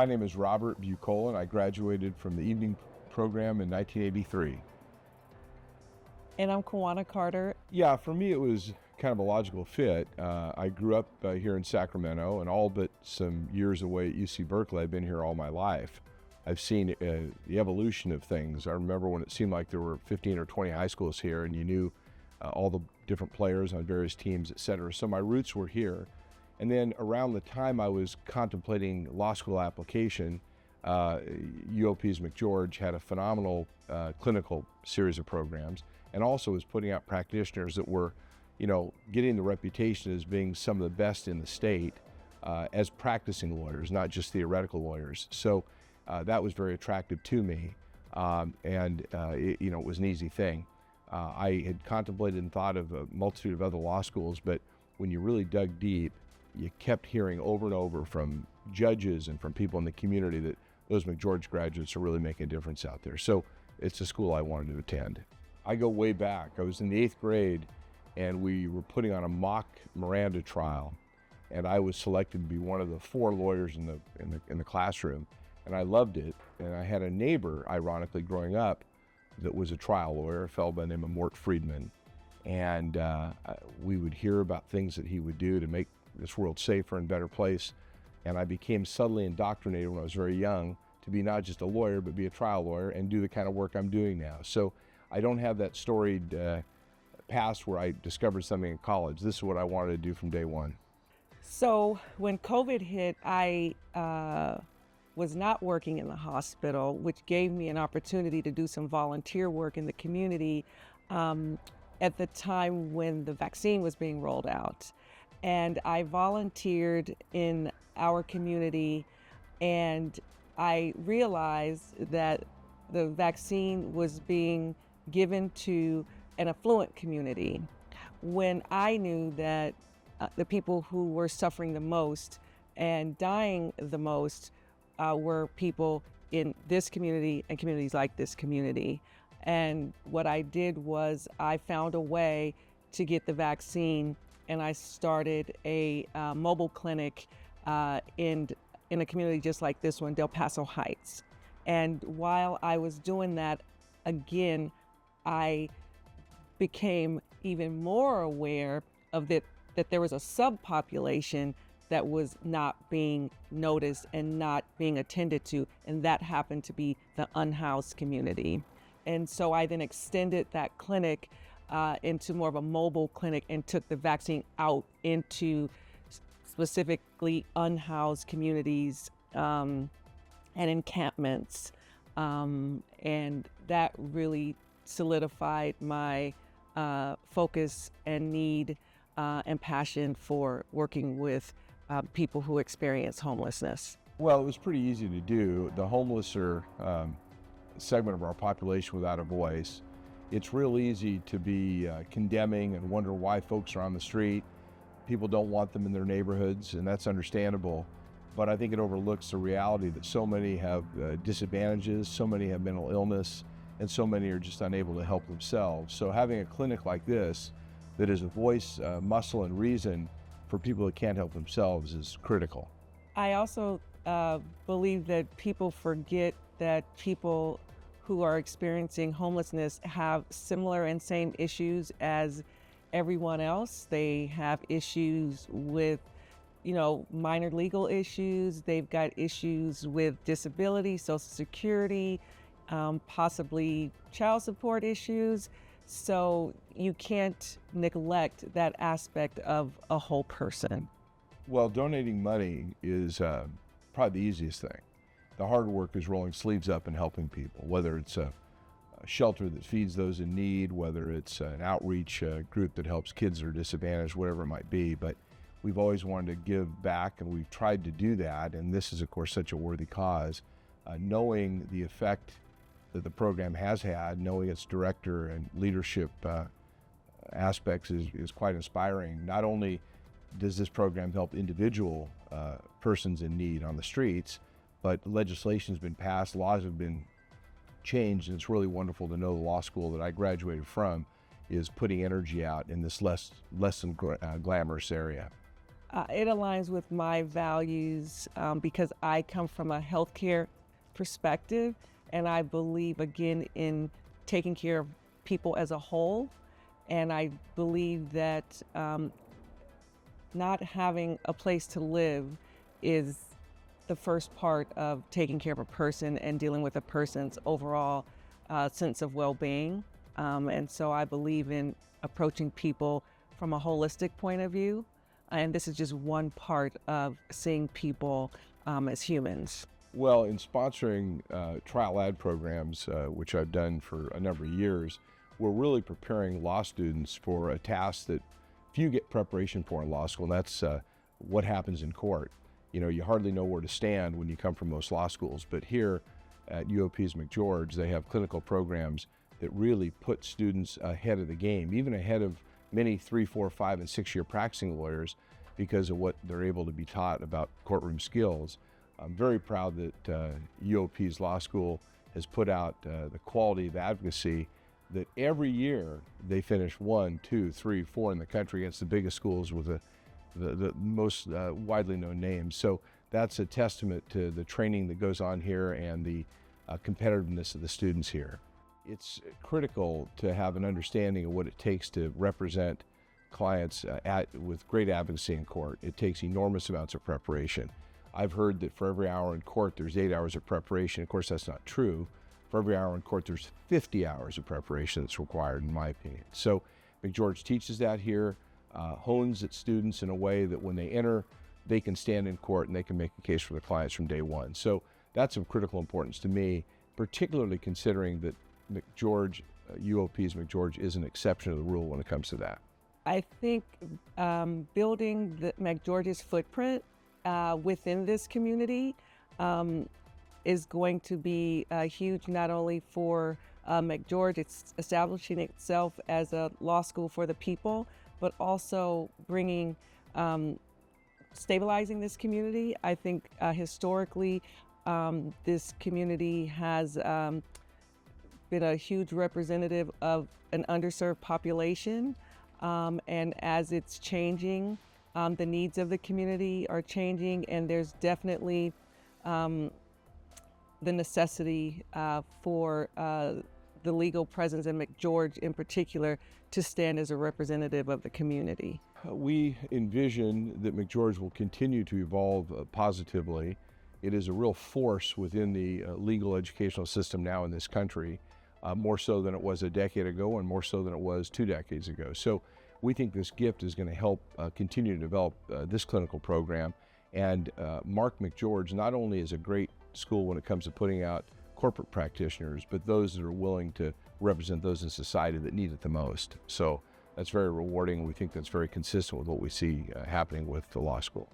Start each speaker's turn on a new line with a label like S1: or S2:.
S1: My name is Robert Buccola, and I graduated from the evening program in 1983.
S2: And I'm Kawanaa Carter.
S1: Yeah, for me it was kind of a logical fit. I grew up here in Sacramento, and all but some years away at UC Berkeley. I've been here all my life. I've seen the evolution of things. I remember when it seemed like there were 15 or 20 high schools here, and you knew all the different players on various teams, etc. So my roots were here. And then around the time I was contemplating law school application, UOP's McGeorge had a phenomenal clinical series of programs, and also was putting out practitioners that were, getting the reputation as being some of the best in the state as practicing lawyers, not just theoretical lawyers. So that was very attractive to me, and it was an easy thing. I had contemplated and thought of a multitude of other law schools, but when you really dug deep, you kept hearing over and over from judges and from people in the community that those McGeorge graduates are really making a difference out there. So it's a school I wanted to attend. I go way back. I was in the 8th grade, and we were putting on a mock Miranda trial, and I was selected to be one of the 4 lawyers in the classroom, and I loved it. And I had a neighbor, ironically, growing up, that was a trial lawyer, a fellow by the name of Mort Friedman, and we would hear about things that he would do to make this world safer and better place. And I became subtly indoctrinated when I was very young to be not just a lawyer, but be a trial lawyer and do the kind of work I'm doing now. So I don't have that storied past where I discovered something in college. This is what I wanted to do from day one.
S2: So when COVID hit, I was not working in the hospital, which gave me an opportunity to do some volunteer work in the community at the time when the vaccine was being rolled out. And I volunteered in our community, and I realized that the vaccine was being given to an affluent community when I knew that the people who were suffering the most and dying the most were people in this community and communities like this community. And what I did was I found a way to get the vaccine, and I started a mobile clinic in a community just like this one, Del Paso Heights. And while I was doing that, again, I became even more aware of that there was a subpopulation that was not being noticed and not being attended to, and that happened to be the unhoused community. And so I then extended that clinic into more of a mobile clinic and took the vaccine out into specifically unhoused communities and encampments. And that really solidified my focus and need and passion for working with people who experience homelessness.
S1: Well, it was pretty easy to do. The homeless are a segment of our population without a voice. It's real easy to be condemning and wonder why folks are on the street. People don't want them in their neighborhoods, and that's understandable. But I think it overlooks the reality that so many have disadvantages, so many have mental illness, and so many are just unable to help themselves. So having a clinic like this that is a voice, muscle, and reason for people that can't help themselves is critical.
S2: I also believe that people forget that people who are experiencing homelessness have similar and same issues as everyone else. They have issues with, minor legal issues. They've got issues with disability, Social Security, possibly child support issues. So you can't neglect that aspect of a whole person.
S1: Well, donating money is probably the easiest thing. The hard work is rolling sleeves up and helping people, whether it's a shelter that feeds those in need, whether it's an outreach group that helps kids that are disadvantaged, whatever it might be. But we've always wanted to give back, and we've tried to do that. And this is, of course, such a worthy cause. Knowing the effect that the program has had, knowing its director and leadership aspects is quite inspiring. Not only does this program help individual persons in need on the streets, but legislation has been passed, laws have been changed, and it's really wonderful to know the law school that I graduated from is putting energy out in this less than glamorous area.
S2: It aligns with my values because I come from a healthcare perspective, and I believe, again, in taking care of people as a whole. And I believe that not having a place to live is the first part of taking care of a person and dealing with a person's overall sense of well-being. And so I believe in approaching people from a holistic point of view. And this is just one part of seeing people as humans.
S1: Well, in sponsoring trial ad programs, which I've done for a number of years, we're really preparing law students for a task that few get preparation for in law school, and that's what happens in court. You know, you hardly know where to stand when you come from most law schools, but here at UOP's McGeorge, they have clinical programs that really put students ahead of the game, even ahead of many 3, 4, 5, and 6-year practicing lawyers because of what they're able to be taught about courtroom skills. I'm very proud that UOP's law school has put out the quality of advocacy that every year they finish 1, 2, 3, 4 in the country against the biggest schools with the most widely known names. So that's a testament to the training that goes on here and the competitiveness of the students here. It's critical to have an understanding of what it takes to represent clients with great advocacy in court. It takes enormous amounts of preparation. I've heard that for every hour in court, there's 8 hours of preparation. Of course, that's not true. For every hour in court, there's 50 hours of preparation that's required, in my opinion. So McGeorge teaches that here, hones its students in a way that when they enter, they can stand in court and they can make a case for their clients from day one. So that's of critical importance to me, particularly considering that McGeorge, UOP's McGeorge is an exception to the rule when it comes to that.
S2: I think building the McGeorge's footprint within this community is going to be huge, not only for McGeorge, it's establishing itself as a law school for the people, but also bringing, stabilizing this community. I think historically, this community has been a huge representative of an underserved population. And as it's changing, the needs of the community are changing, and there's definitely the necessity for the legal presence in McGeorge in particular to stand as a representative of the community.
S1: We envision that McGeorge will continue to evolve positively. It is a real force within the legal educational system now in this country, more so than it was a decade ago and more so than it was 2 decades ago. So we think this gift is going to help continue to develop this clinical program and mark McGeorge not only as a great school when it comes to putting out corporate practitioners, but those that are willing to represent those in society that need it the most. So that's very rewarding. We think that's very consistent with what we see happening with the law school.